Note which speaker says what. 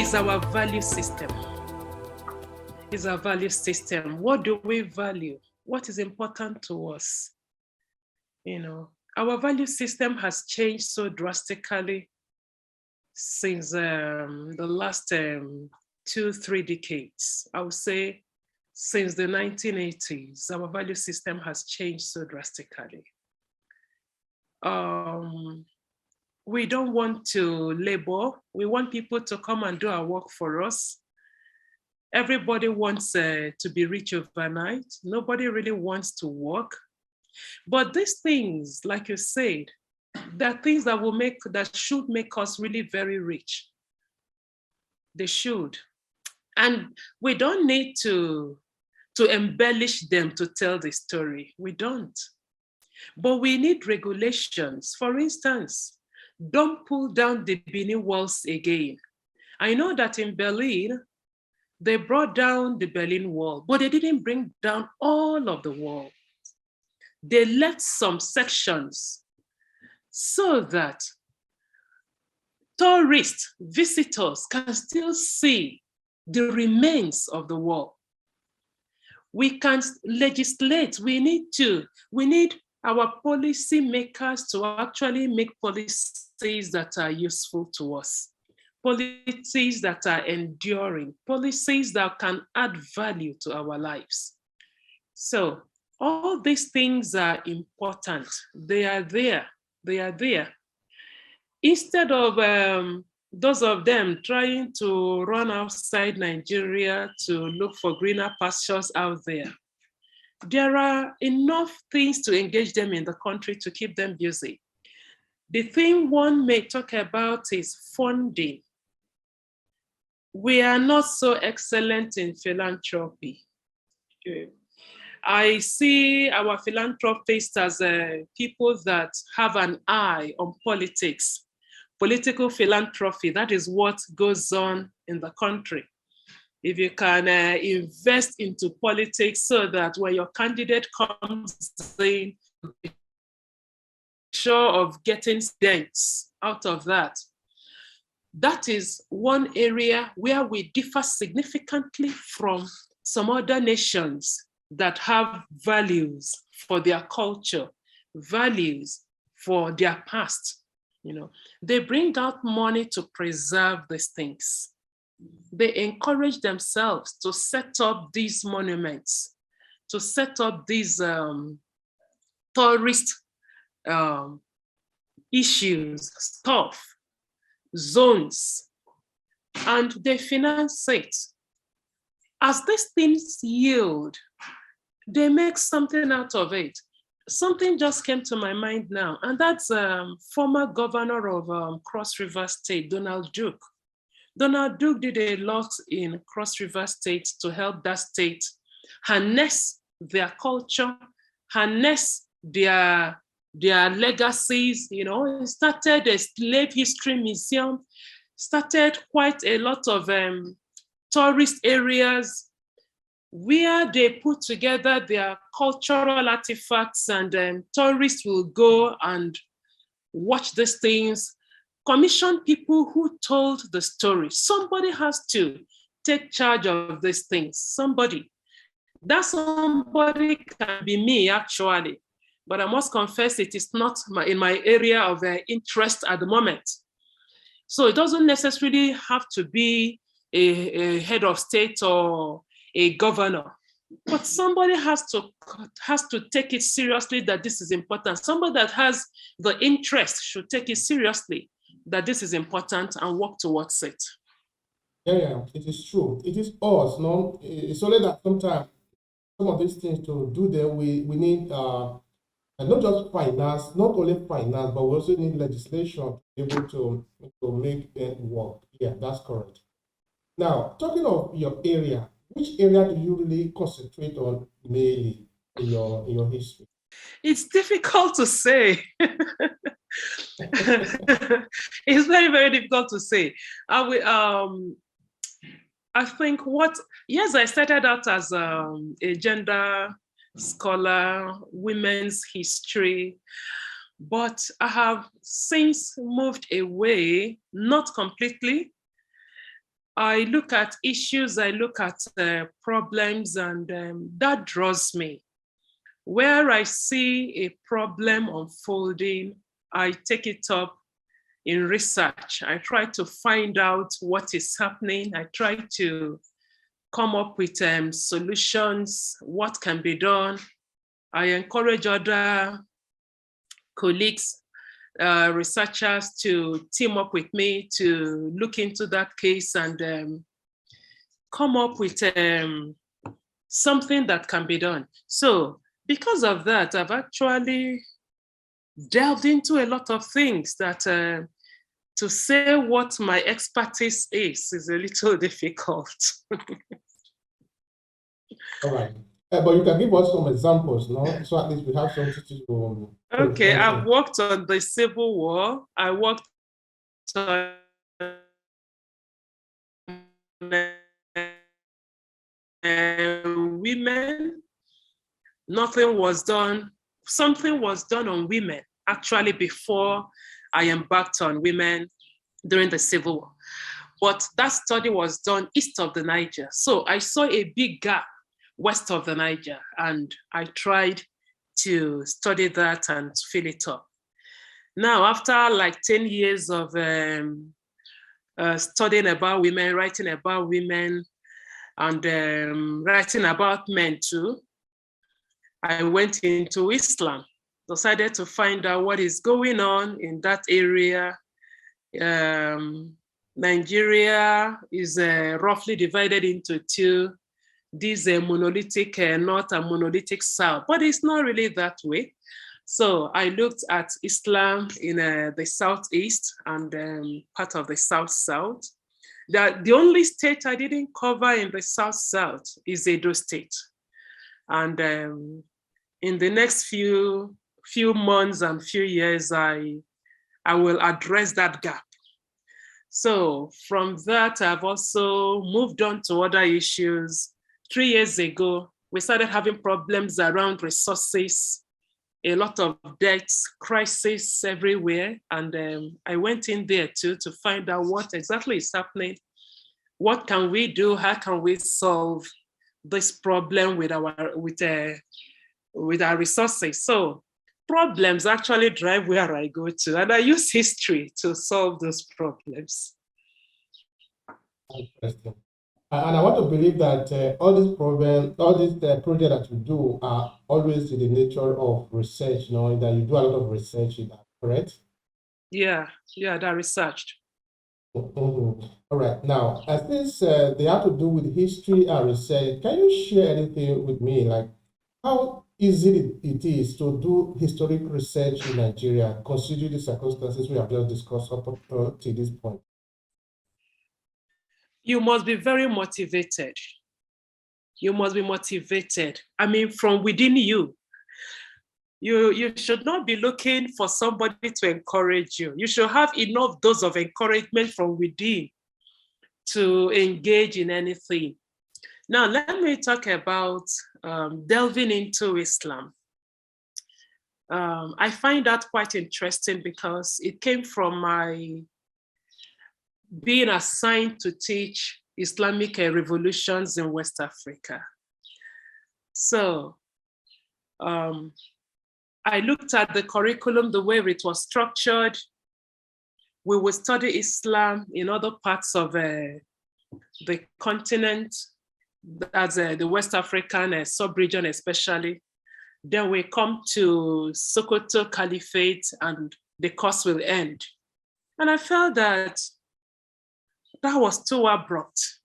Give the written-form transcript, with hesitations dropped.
Speaker 1: is our value system. Is our value system. What do we value? What is important to us? Our value system has changed so drastically since the last 2-3 decades. I would say since the 1980s, our value system has changed so drastically. We don't want to labor. We want people to come and do our work for us. Everybody wants to be rich overnight. Nobody really wants to work. But these things, like you said, they're things that should make us really very rich. They should. And we don't need to embellish them to tell the story. We don't. But we need regulations. For instance, don't pull down the Benin walls again. I know that in Berlin, they brought down the Berlin Wall, but they didn't bring down all of the wall. They left some sections so that tourists, visitors can still see the remains of the wall. We can legislate. We need our policy makers to actually make policies that are useful to us, policies that are enduring, policies that can add value to our lives. So all these things are important. They are there. They are there. Instead of those of them trying to run outside Nigeria to look for greener pastures out there, there are enough things to engage them in the country to keep them busy. The thing one may talk about is funding. We are not so excellent in philanthropy. I see our philanthropists as people that have an eye on politics. Political philanthropy, that is what goes on in the country. If you can invest into politics so that when your candidate comes in, sure of getting dents out of that. That is one area where we differ significantly from some other nations that have values for their culture, values for their past. They bring out money to preserve these things. They encourage themselves to set up these monuments, to set up these tourist issues, stuff, zones, and they finance it. As these things yield, they make something out of it. Something just came to my mind now, and that's former governor of Cross River State, Donald Duke. Donald Duke did a lot in Cross River State to help that state harness their culture, harness their legacies. He started a slave history museum, started quite a lot of tourist areas where they put together their cultural artifacts, and tourists will go and watch these things, commission people who told the story. Somebody has to take charge of these things. Somebody. That somebody can be me, actually. But I must confess it is not in my area of interest at the moment. So it doesn't necessarily have to be a head of state or a governor. But somebody has to take it seriously that this is important. Somebody that has the interest should take it seriously that this is important and work towards it.
Speaker 2: Yeah, it is true. It is us, no? It's only that sometimes some of these things to do them, we need and not just finance, not only finance, but we also need legislation to be able to make them work. Yeah, that's correct. Now, talking of your area, which area do you really concentrate on mainly in your history?
Speaker 1: It's difficult to say. It's very, very difficult to say. I think I started out as a gender scholar, women's history, but I have since moved away, not completely. I look at issues, I look at problems, and that draws me. Where I see a problem unfolding, I take it up in research. I try to find out what is happening. I try to come up with solutions, what can be done. I encourage other colleagues, researchers to team up with me to look into that case and come up with something that can be done. So because of that, I've actually delved into a lot of things that to say what my expertise is a little difficult.
Speaker 2: All right. But you can give us some examples, no? So at least we have something to
Speaker 1: Okay, I've worked on the Civil War. I worked on women. Nothing was done. Something was done on women actually before I embarked on women during the Civil War. But that study was done east of the Niger. So I saw a big gap west of the Niger, and I tried to study that and fill it up. Now, after like 10 years of studying about women, writing about women, and writing about men too, I went into Islam, decided to find out what is going on in that area. Nigeria is roughly divided into two. This monolithic north and monolithic south, but it's not really that way. So I looked at Islam in the southeast and part of the south-south. The only state I didn't cover in the south-south is Edo State. And in the next few months and few years, I will address that gap. So from that, I've also moved on to other issues. 3 years ago, we started having problems around resources, a lot of debts, crisis everywhere. And I went in there too to find out what exactly is happening. What can we do? How can we solve this problem with our resources? So problems actually drive where I go to, and I use history to solve those problems.
Speaker 2: Interesting. And I want to believe that all these problems, all these projects that you do are always in the nature of research, that you do a lot of research in that, correct?
Speaker 1: Yeah, they're researched.
Speaker 2: Mm-hmm. All right. Now, as this they have to do with history and research, can you share anything with me, like how easy it is to do historic research in Nigeria, considering the circumstances we have just discussed up to this point?
Speaker 1: You must be very motivated. You must be motivated. I mean, from within you. You should not be looking for somebody to encourage you. You should have enough dose of encouragement from within to engage in anything. Now, let me talk about delving into Islam. I find that quite interesting because it came from my being assigned to teach Islamic revolutions in West Africa. So I looked at the curriculum, the way it was structured. We would study Islam in other parts of the continent, as the West African sub-region especially. Then we come to Sokoto Caliphate and the course will end. And I felt that was too abrupt.